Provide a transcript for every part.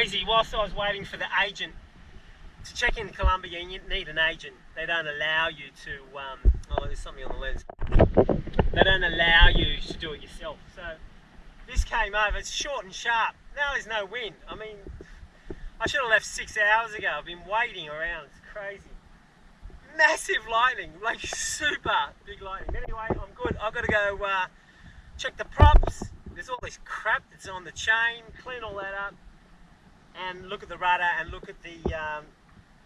crazy. Whilst I was waiting for the agent to check in Colombia, you need an agent. They don't allow you to, oh, there's something on the lens. They don't allow you to do it yourself. So this came over, it's short and sharp. Now there's no wind. I mean, I should have left 6 hours ago. I've been waiting around, it's crazy. Massive lightning, like super big lightning. Anyway, I'm good. I've got to go check the props. There's all this crap that's on the chain, clean all that up, and look at the rudder and look at the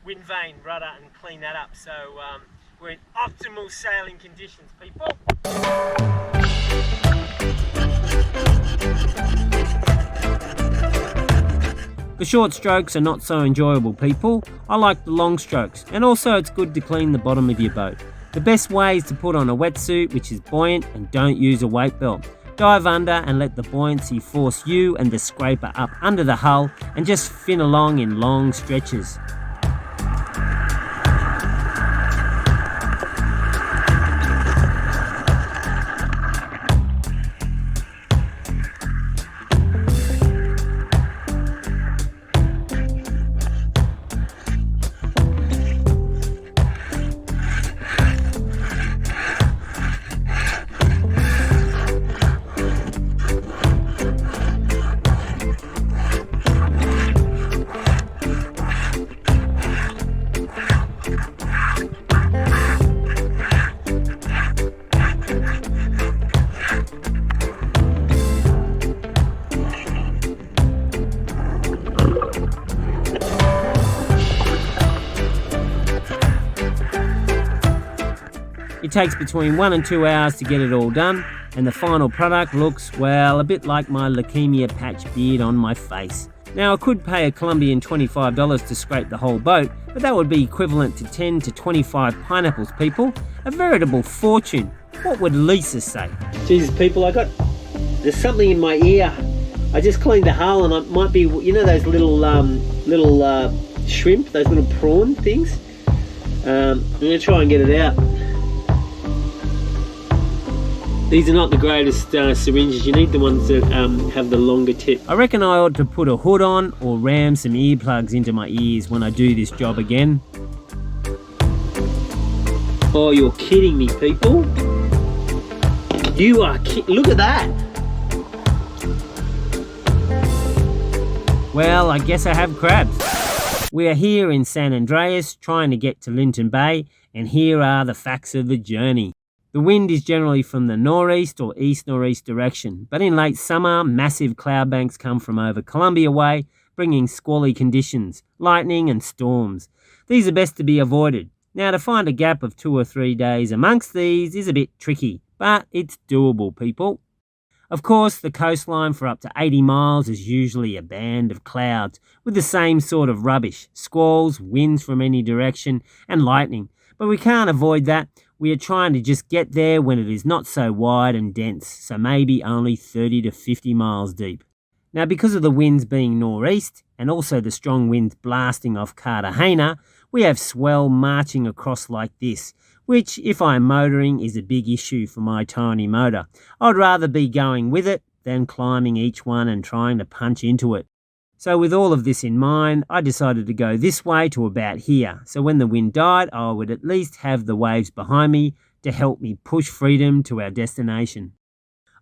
Windvane rudder and clean that up. So we're in optimal sailing conditions, people. The short strokes are not so enjoyable, people. I like the long strokes, and also it's good to clean the bottom of your boat. The best way is to put on a wetsuit which is buoyant and don't use a weight belt. Dive under and let the buoyancy force you and the scraper up under the hull and just fin along in long stretches. It takes between 1 and 2 hours to get it all done, and the final product looks, well, a bit like my leukemia patch beard on my face. Now, I could pay a Colombian $25 to scrape the whole boat, but that would be equivalent to 10 to 25 pineapples, people. A veritable fortune. What would Lisa say? Jesus, people, there's something in my ear. I just cleaned the hull, and it might be, you know those little shrimp, those little prawn things? I'm going to try and get it out. These are not the greatest syringes. You need the ones that have the longer tip. I reckon I ought to put a hood on or ram some earplugs into my ears when I do this job again. Oh, you're kidding me, people. You are look at that. Well, I guess I have crabs. We are here in San Andreas trying to get to Linton Bay, and here are the facts of the journey. The wind is generally from the northeast or east-northeast direction, but in late summer, massive cloud banks come from over Colombia way, bringing squally conditions, lightning and storms. These are best to be avoided. Now, to find a gap of 2 or 3 days amongst these is a bit tricky, but it's doable, people. Of course, the coastline for up to 80 miles is usually a band of clouds with the same sort of rubbish, squalls, winds from any direction, and lightning. But we can't avoid that. We are trying to just get there when it is not so wide and dense, so maybe only 30 to 50 miles deep. Now, because of the winds being northeast and also the strong winds blasting off Cartagena, we have swell marching across like this, which, if I'm motoring, is a big issue for my tiny motor. I'd rather be going with it than climbing each one and trying to punch into it. So with all of this in mind, I decided to go this way to about here. So when the wind died, I would at least have the waves behind me to help me push freedom to our destination.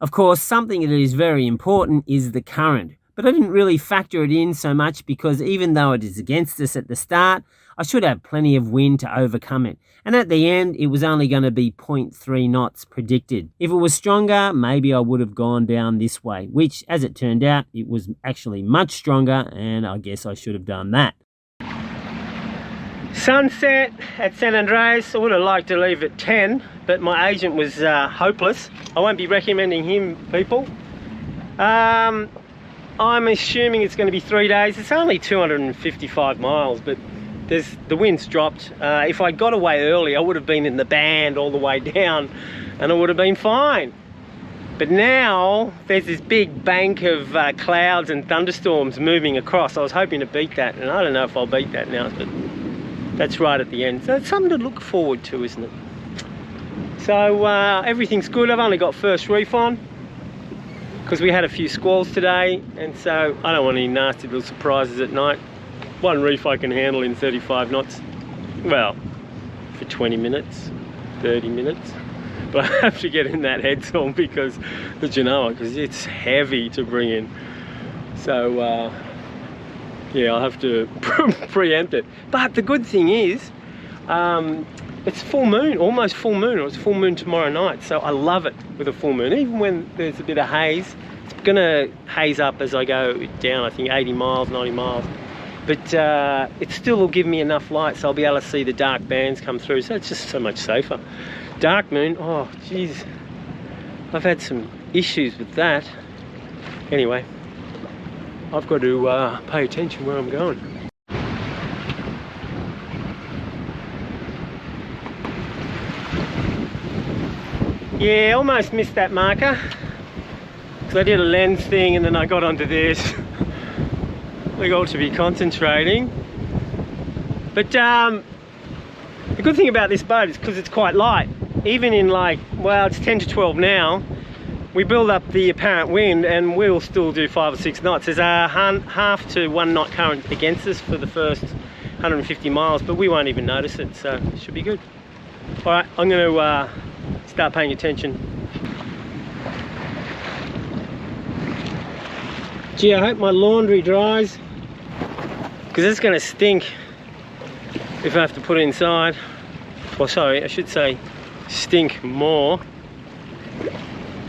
Of course, something that is very important is the current, but I didn't really factor it in so much because even though it is against us at the start, I should have plenty of wind to overcome it. And at the end, it was only going to be 0.3 knots predicted. If it was stronger, maybe I would have gone down this way, which, as it turned out, it was actually much stronger, and I guess I should have done that. Sunset at San Andreas. I would have liked to leave at 10, but my agent was hopeless. I won't be recommending him, people. I'm assuming it's going to be 3 days. It's only 255 miles, but the wind's dropped. If I got away early, I would have been in the band all the way down and it would have been fine. But now there's this big bank of clouds and thunderstorms moving across. I was hoping to beat that, and I don't know if I'll beat that now, but that's right at the end. So it's something to look forward to, isn't it? So everything's good. I've only got first reef on. because we had a few squalls today, and so I don't want any nasty little surprises at night. One reef I can handle in 35 knots, well, for 20 minutes, 30 minutes. But I have to get in that head sail because the Genoa, because it's heavy to bring in. So yeah, I'll have to preempt it. But the good thing is, it's full moon, almost full moon, or it's full moon tomorrow night. So I love it with a full moon. Even when there's a bit of haze, it's gonna haze up as I go down, I think 80 miles, 90 miles. But it still will give me enough light so I'll be able to see the dark bands come through. So it's just so much safer. Dark moon, oh geez, I've had some issues with that. Anyway, I've got to pay attention where I'm going. Yeah, almost missed that marker because I did a lens thing and then I got onto this. I got to be concentrating. But the good thing about this boat is because it's quite light. Even in like, well, it's 10 to 12 now, we build up the apparent wind and we'll still do 5 or 6 knots. There's a half to 1 knot current against us for the first 150 miles, but we won't even notice it, so it should be good. All right, I'm going to start paying attention. Gee, I hope my laundry dries, because it's going to stink if I have to put it inside. Well, sorry, I should say stink more.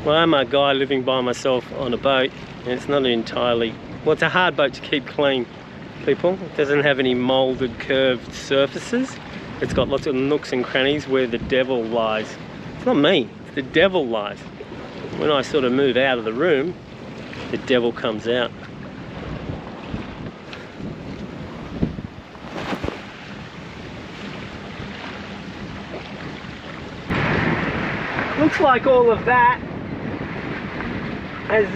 Well, I'm a guy living by myself on a boat, and it's not entirely, well, it's a hard boat to keep clean, people. It doesn't have any moulded, curved surfaces. It's got lots of nooks and crannies where the devil lies. It's not me, it's the devil lies. When I sort of move out of the room, the devil comes out. Looks like all of that has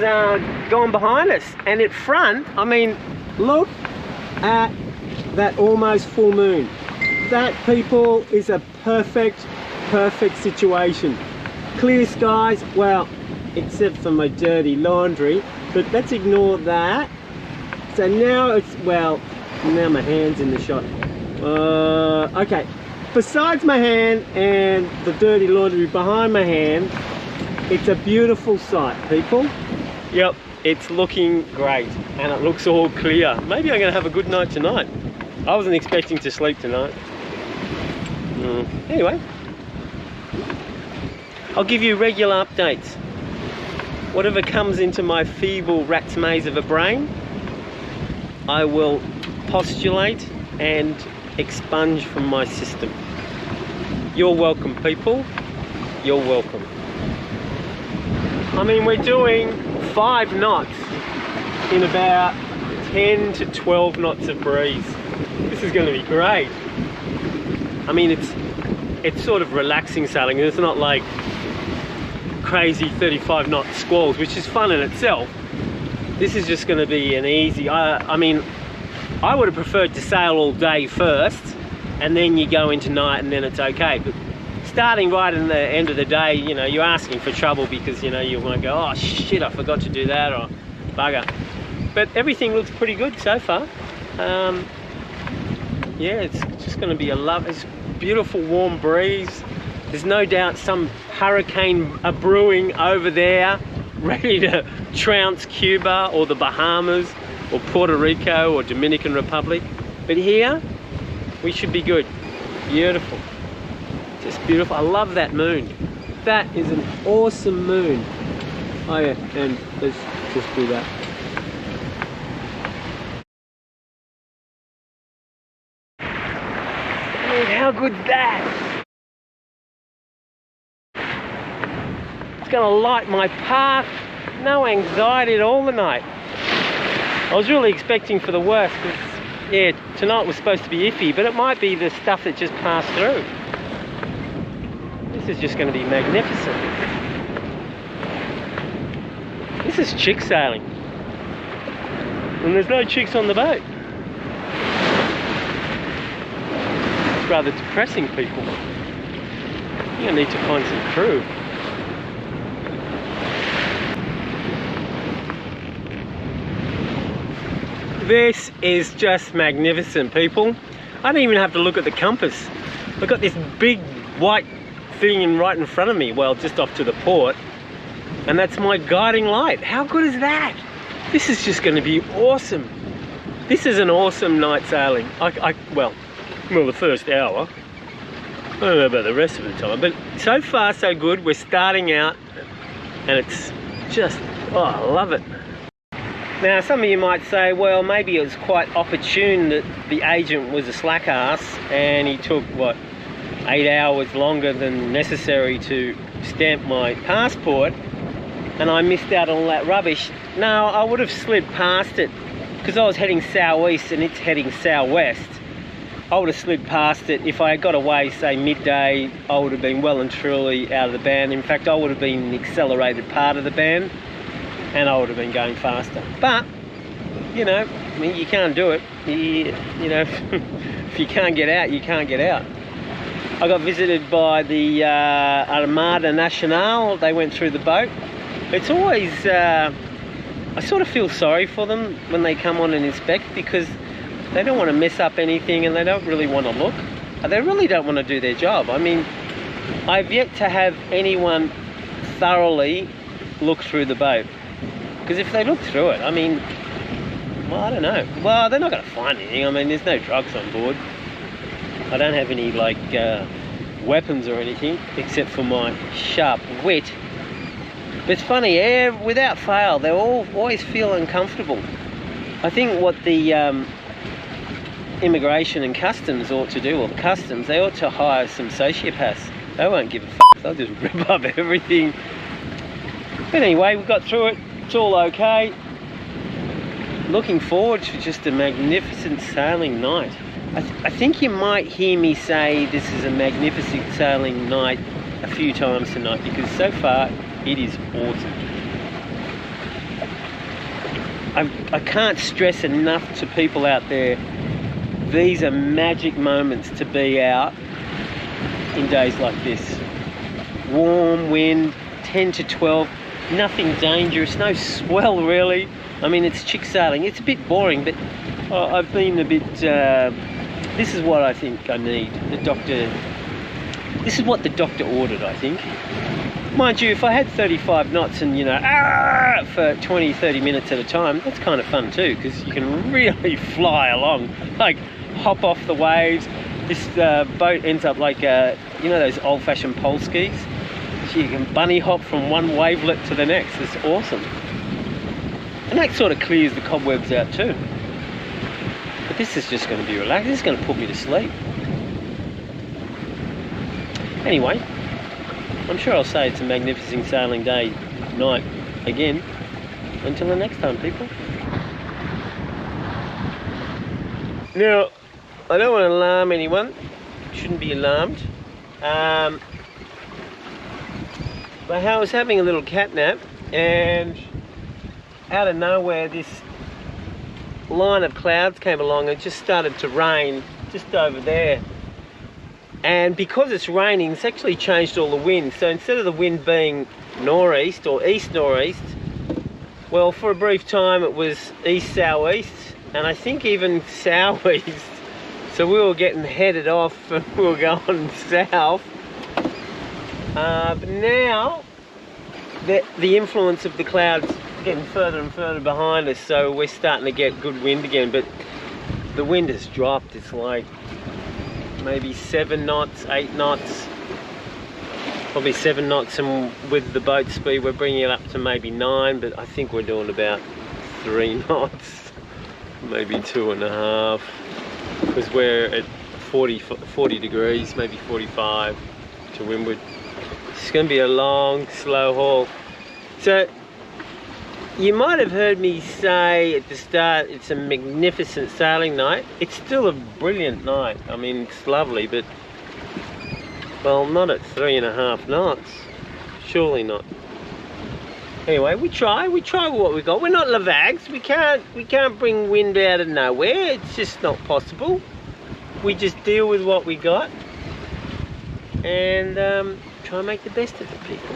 gone behind us, and at front, I mean, look at that almost full moon. That, people, is a perfect situation. Clear skies, well, except for my dirty laundry, but let's ignore that. So now it's, well, now my hand's in the shot. Okay, besides my hand and the dirty laundry behind my hand, it's a beautiful sight, people. Yep, it's looking great, and it looks all clear. Maybe I'm gonna have a good night tonight. I wasn't expecting to sleep tonight. Anyway, I'll give you regular updates. Whatever comes into my feeble rat's maze of a brain, I will postulate and expunge from my system. You're welcome, people. You're welcome. I mean, we're doing 5 knots in about 10 to 12 knots of breeze. This is going to be great. I mean, it's sort of relaxing sailing. It's not like crazy 35 knot squalls, which is fun in itself. This is just going to be an easy, I mean, I would have preferred to sail all day first and then you go into night and then it's okay. But starting right in the end of the day, you know, you're asking for trouble because, you know, you want to go, oh shit, I forgot to do that, or bugger. But everything looks pretty good so far. Yeah, it's just going to be it's beautiful warm breeze. There's no doubt some hurricane brewing over there, ready to trounce Cuba or the Bahamas or Puerto Rico or Dominican Republic. But here, we should be good. Beautiful. Just beautiful. I love that moon. That is an awesome moon. Oh yeah, and let's just do that. I mean, how good's that? It's gonna light my path. No anxiety at all tonight. I was really expecting for the worst because, yeah, tonight was supposed to be iffy, but it might be the stuff that just passed through. This is just going to be magnificent. This is chick sailing. And there's no chicks on the boat. It's rather depressing, people. You're going to need to find some crew. This is just magnificent, people. I don't even have to look at the compass. I've got this big white thing right in front of me, well, just off to the port, and that's my guiding light. How good is that? This is just going to be awesome. This is an awesome night sailing. Well, the first hour. I don't know about the rest of the time, but so far so good. We're starting out, and it's just, oh, I love it. Now, some of you might say, well, maybe it was quite opportune that the agent was a slack ass and he took, what, 8 hours longer than necessary to stamp my passport, and I missed out on all that rubbish. No, I would have slid past it because I was heading southeast and it's heading southwest. I would have slid past it. If I had got away, say midday, I would have been well and truly out of the band. In fact, I would have been the accelerated part of the band, and I would have been going faster. But, you know, I mean, you can't do it. You know, if you can't get out, you can't get out. I got visited by the Armada Nacional. They went through the boat. It's always, I sort of feel sorry for them when they come on and inspect, because they don't want to mess up anything and they don't really want to look. They really don't want to do their job. I mean, I've yet to have anyone thoroughly look through the boat. Because if they look through it, I mean, well, I don't know. Well, they're not going to find anything. I mean, there's no drugs on board. I don't have any, like, weapons or anything, except for my sharp wit. But it's funny, without fail, they always feel uncomfortable. I think what the immigration and customs ought to do, or the customs, they ought to hire some sociopaths. They won't give a f***. They'll just rip up everything. But anyway, we got through it. It's all okay. Looking forward to just a magnificent sailing night. I think you might hear me say this is a magnificent sailing night a few times tonight, because so far it is awesome. I can't stress enough to people out there, these are magic moments to be out in days like this. Warm wind, 10 to 12, nothing dangerous, no swell really. I mean, it's chick sailing. It's a bit boring, but I've been a bit, this is what I think I need. This is what the doctor ordered, I think. Mind you, if I had 35 knots and, you know, for 20, 30 minutes at a time, that's kind of fun too, because you can really fly along, like hop off the waves. This boat ends up like, you know, those old-fashioned pole skis? So you can bunny hop from one wavelet to the next. It's awesome. And that sort of clears the cobwebs out too. But this is just going to be relaxed. This is going to put me to sleep. Anyway, I'm sure I'll say it's a magnificent sailing day, night, again. Until the next time, people. Now, I don't want to alarm anyone. Shouldn't be alarmed. But I was having a little cat nap, and out of nowhere this line of clouds came along and just started to rain just over there. And because it's raining, it's actually changed all the wind. So instead of the wind being northeast or east-northeast, well, for a brief time it was east-southeast, and I think even southeast. So we were getting headed off and we were going south. But now the influence of the clouds getting further and further behind us, so we're starting to get good wind again. But the wind has dropped. It's like maybe 7 knots, 8 knots, probably 7 knots, and with the boat speed we're bringing it up to maybe 9, but I think we're doing about 3 knots, maybe 2.5, because we're at 40 degrees, maybe 45 to windward. It's going to be a long, slow haul. So you might have heard me say at the start it's a magnificent sailing night. It's still a brilliant night. I mean, it's lovely, but, well, not at 3.5 knots. Surely not. Anyway, we try with what we got. We're not Lavags. We can't bring wind out of nowhere. It's just not possible. We just deal with what we got and try and make the best of it, people.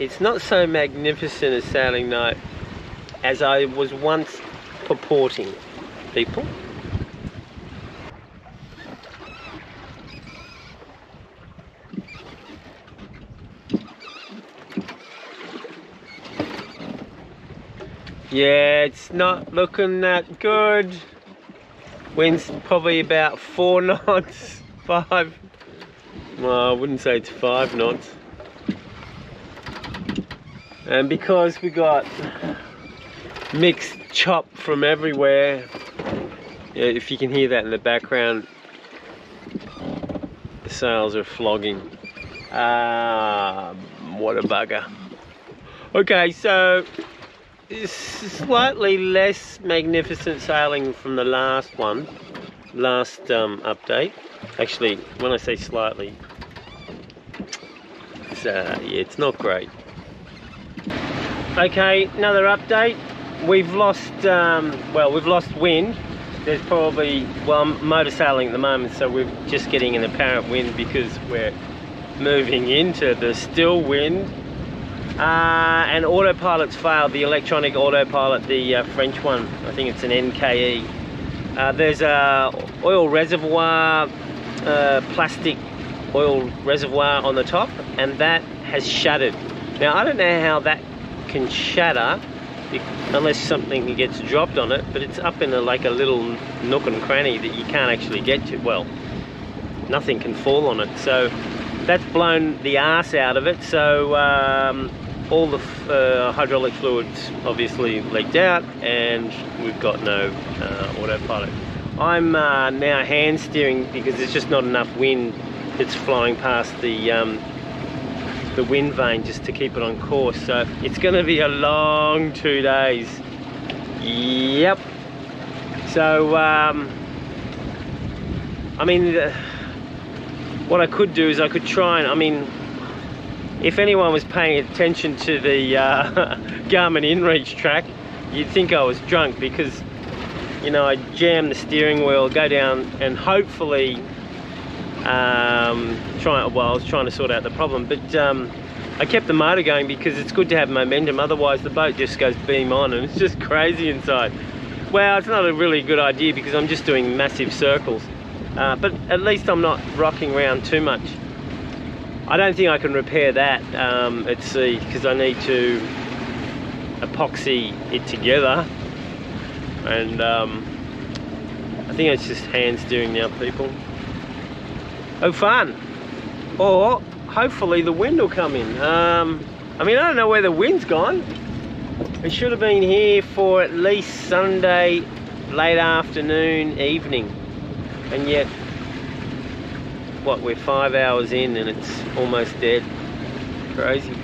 it's not so magnificent a sailing night as I was once purporting, people. Yeah, it's not looking that good. Wind's probably about 4 knots, 5. Well, I wouldn't say it's 5 knots. And because we got mixed chop from everywhere, yeah, if you can hear that in the background, the sails are flogging. What a bugger. Okay, so it's slightly less magnificent sailing from the last update. Actually, when I say slightly, it's not great. Okay, another update. We've lost wind. There's probably, well, I'm motor sailing at the moment, so we're just getting an apparent wind because we're moving into the still wind. And autopilot's failed, the electronic autopilot, the French one. I think it's an NKE. There's a oil reservoir, plastic oil reservoir on the top, and that has shattered. Now, I don't know how that can shatter unless something gets dropped on it, but it's up in like a little nook and cranny that you can't actually get to. Well, nothing can fall on it, so that's blown the arse out of it. So all the hydraulic fluids obviously leaked out, and we've got no autopilot. I'm now hand steering because there's just not enough wind that's flowing past the Windvane just to keep it on course. So it's going to be a long 2 days. Yep. So I mean, what I could do is I could try and, I mean, if anyone was paying attention to the Garmin InReach track, you'd think I was drunk because, you know, I jammed the steering wheel, go down, and hopefully I was trying to sort out the problem, but I kept the motor going because it's good to have momentum, otherwise the boat just goes beam on and it's just crazy inside. Well, it's not a really good idea because I'm just doing massive circles, but at least I'm not rocking around too much. I don't think I can repair that at sea because I need to epoxy it together, and I think it's just hand steering now, people. Oh, fun. Or hopefully the wind will come in. I mean, I don't know where the wind's gone. It should have been here for at least Sunday late afternoon, evening, and yet what, we're 5 hours in and it's almost dead. Crazy.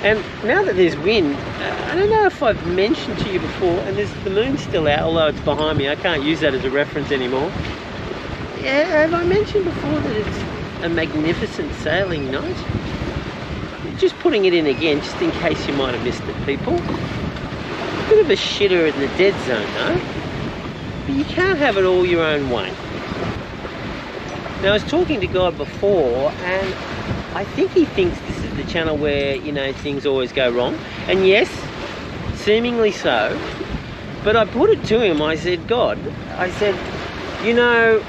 And now that there's wind, I don't know if I've mentioned to you before, and the moon's still out, although it's behind me. I can't use that as a reference anymore. Yeah, have I mentioned before that it's a magnificent sailing night? Just putting it in again, just in case you might have missed it, people. Bit of a shitter in the dead zone, though. But you can't have it all your own way. Now, I was talking to God before, and I think he thinks this is the channel where, you know, things always go wrong. And yes, seemingly so. But I put it to him, I said, God, I said, you know,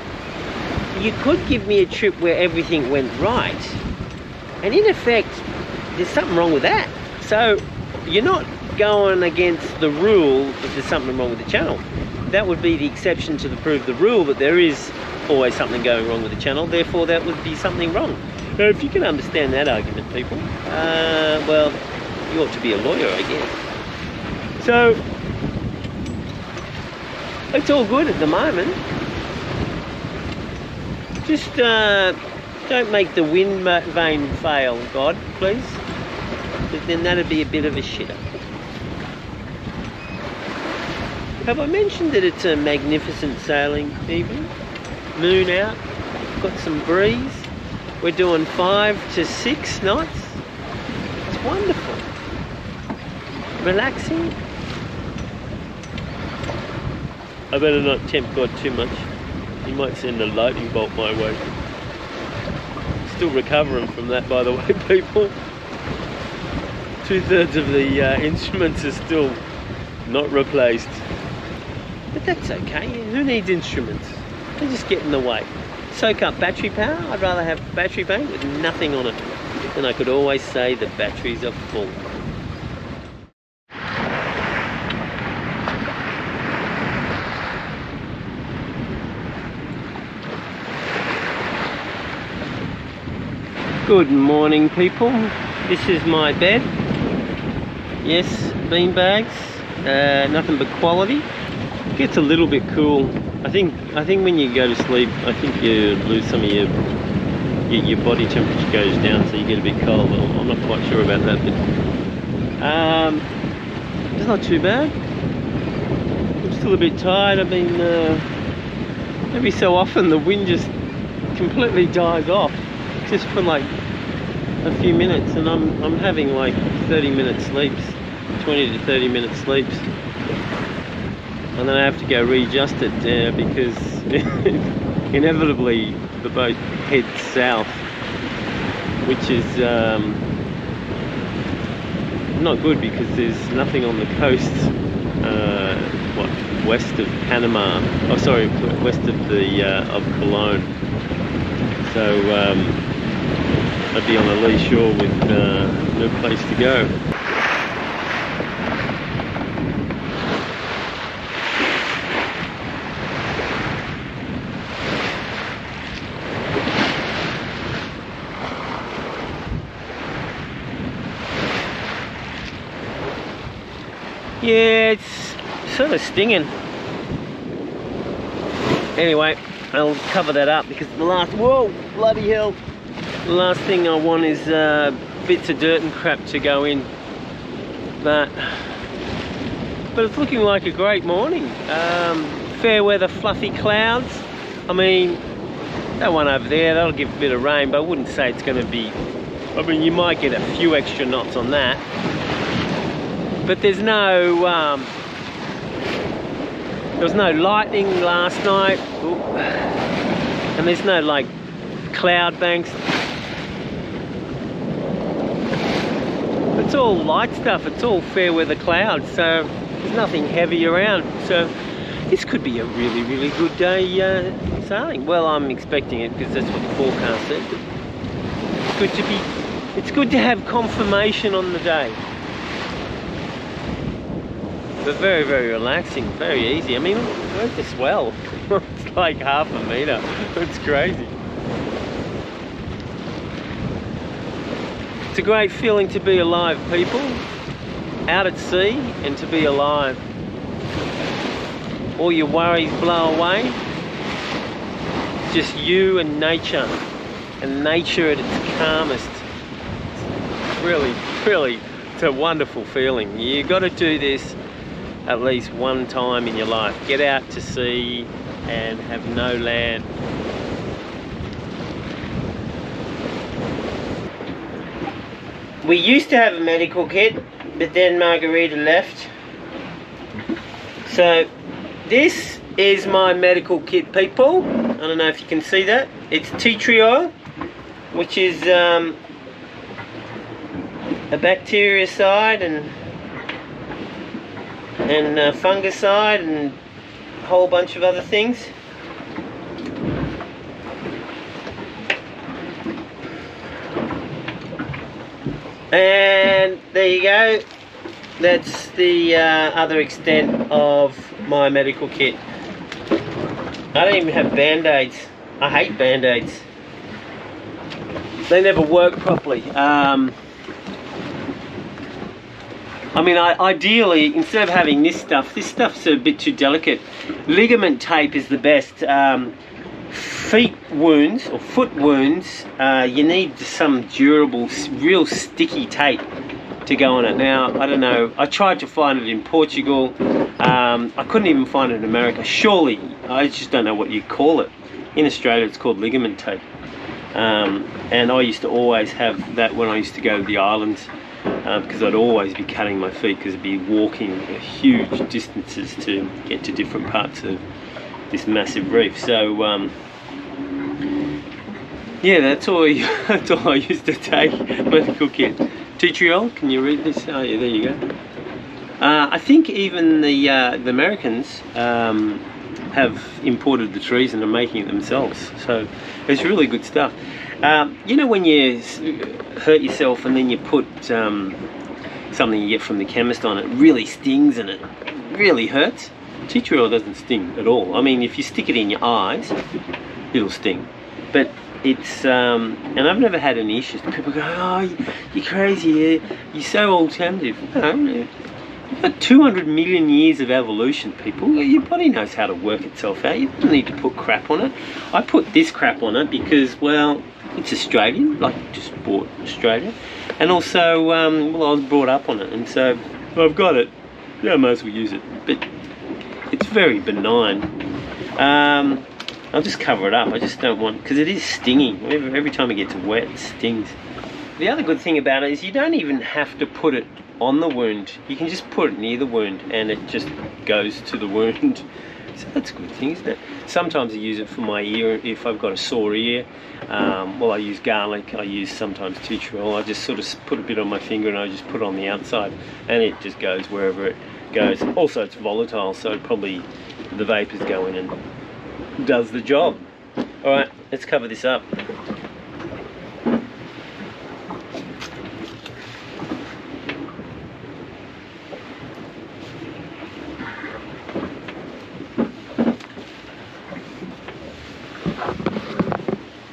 you could give me a trip where everything went right. And in effect, there's something wrong with that. So you're not going against the rule that there's something wrong with the channel. That would be the exception to prove the rule that there is always something going wrong with the channel, therefore that would be something wrong. Now, if you can understand that argument, people, well, you ought to be a lawyer, I guess. So, it's all good at the moment. Just don't make the Windvane fail, God, please. Because then that'd be a bit of a shitter. Have I mentioned that it's a magnificent sailing evening? Moon out, got some breeze. We're doing 5 to 6 knots. It's wonderful. Relaxing. I better not tempt God too much. He might send a lightning bolt my way. Still recovering from that, by the way, people. 2/3 of the instruments are still not replaced. But that's okay. Who needs instruments? They just get in the way. Soak up battery power. I'd rather have a battery bank with nothing on it. And I could always say the batteries are full. Good morning, people. This is my bed. Yes, bean bags. Nothing but quality. Gets a little bit cool. I think when you go to sleep, I think you lose some of your body temperature goes down, so you get a bit cold. I'm not quite sure about that, but it's not too bad. I'm still a bit tired. I mean, every so often the wind just completely dies off, just for like a few minutes, and I'm having like 30-minute sleeps, 20 to 30-minute sleeps. And then I have to go readjust it because inevitably the boat heads south, which is not good because there's nothing on the coast, west of Panama. Oh, sorry, west of the of Cologne. So I'd be on a lee shore with no place to go. Yeah, it's sort of stinging. Anyway, I'll cover that up because the last, whoa, bloody hell. The last thing I want is bits of dirt and crap to go in. But it's looking like a great morning. Fair weather, fluffy clouds. I mean, that one over there, that'll give a bit of rain, but I wouldn't say it's going to be, I mean, you might get a few extra knots on that. But there's no, there was no lightning last night. Ooh. And there's no like cloud banks. It's all light stuff, it's all fair weather clouds, so there's nothing heavy around. So this could be a really, really good day sailing. Well, I'm expecting it because that's what the forecast said. It's good to have confirmation on the day. But very, very relaxing, very easy. I mean, look at the swell. It's like 1/2 meter. It's crazy. It's a great feeling to be alive, people. Out at sea and to be alive. All your worries blow away. It's just you and nature. And nature at its calmest. It's really, really, it's a wonderful feeling. You got to do this at least one time in your life. Get out to sea and have no land. We used to have a medical kit, but then Margarita left. So this is my medical kit, people. I don't know if you can see that. It's tea tree oil, which is a bactericide and fungicide and a whole bunch of other things. And there you go. That's the other extent of my medical kit. I don't even have band-aids. I hate band-aids. They never work properly. I mean, ideally, instead of having this stuff's a bit too delicate. Ligament tape is the best. Feet wounds or foot wounds, you need some durable, real sticky tape to go on it. Now, I don't know, I tried to find it in Portugal. I couldn't even find it in America. Surely, I just don't know what you call it. In Australia, it's called ligament tape. And I used to always have that when I used to go to the islands. Because I'd always be cutting my feet because I'd be walking huge distances to get to different parts of this massive reef. So yeah, that's all I used to take medical kit. Tea tree oil, can you read this? Oh yeah, there you go. I think even the Americans have imported the trees and are making it themselves. So it's really good stuff. You know when you hurt yourself and then you put something you get from the chemist on, it really stings and it really hurts? Tea tree oil doesn't sting at all. I mean, if you stick it in your eyes, it'll sting. But it's, and I've never had any issues. People go, oh, you're crazy, you're so alternative. No, you've got 200 million years of evolution, people. Your body knows how to work itself out. You don't need to put crap on it. I put this crap on it because, well, it's Australian, like just bought Australia. And also, well, I was brought up on it, and so I've got it. Yeah, I might as well use it. But it's very benign. I'll just cover it up. I just don't want, because it is stinging. Every time it gets wet, it stings. The other good thing about it is you don't even have to put it on the wound. You can just put it near the wound and it just goes to the wound. So that's a good thing, isn't it? Sometimes I use it for my ear if I've got a sore ear. Well, I use garlic, I use sometimes tea tree oil. I just sort of put a bit on my finger and I just put it on the outside and it just goes wherever it goes. Also, it's volatile, so probably the vapors go in and does the job. All right, let's cover this up.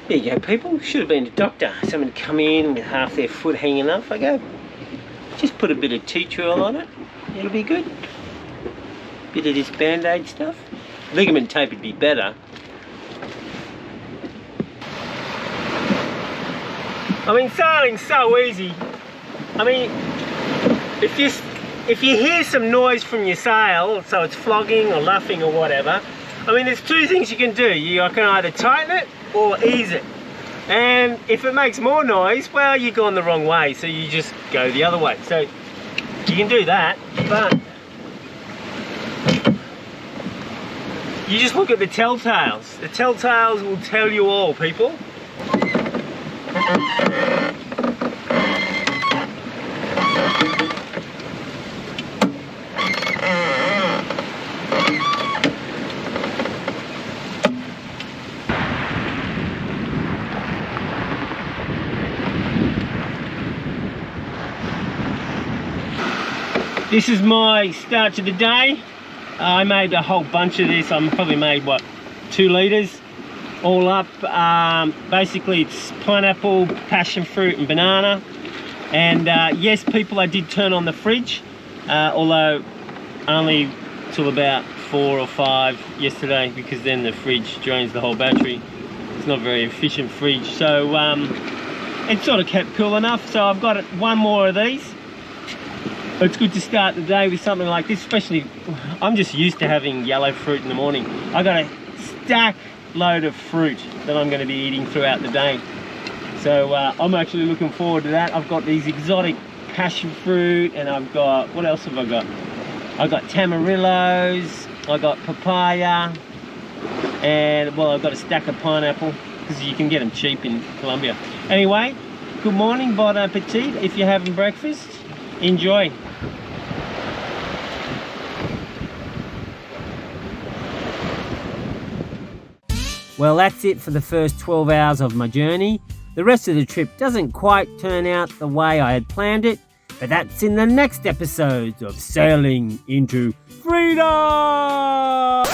There you go, people. Should have been a doctor. Someone to come in with half their foot hanging off. I go, just put a bit of tea tree oil on it. It'll be good. Bit of this Band-Aid stuff. Ligament tape would be better. I mean, sailing's so easy. I mean, if you hear some noise from your sail, so it's flogging or luffing or whatever, I mean, there's two things you can do. You can either tighten it or ease it. And if it makes more noise, well, you've gone the wrong way, so you just go the other way. So you can do that, but you just look at the telltales. The telltales will tell you all, people. This is my start to the day. I made a whole bunch of this. I probably made, what, 2 litres all up. Basically, it's pineapple, passion fruit and banana. And yes, people, I did turn on the fridge, although only till about 4 or 5 yesterday, because then the fridge drains the whole battery. It's not a very efficient fridge. So it sort of kept cool enough. So I've got one more of these. It's good to start the day with something like this, especially I'm just used to having yellow fruit in the morning. I got a stack load of fruit that I'm going to be eating throughout the day. So I'm actually looking forward to that. I've got these exotic passion fruit, and I've got, what else have I got? I've got tamarillos, I got papaya, and well, I've got a stack of pineapple because you can get them cheap in Colombia. Anyway, good morning, bon appetit. If you're having breakfast, enjoy. Well, that's it for the first 12 hours of my journey. The rest of the trip doesn't quite turn out the way I had planned it, but that's in the next episodes of Sailing into Freedom!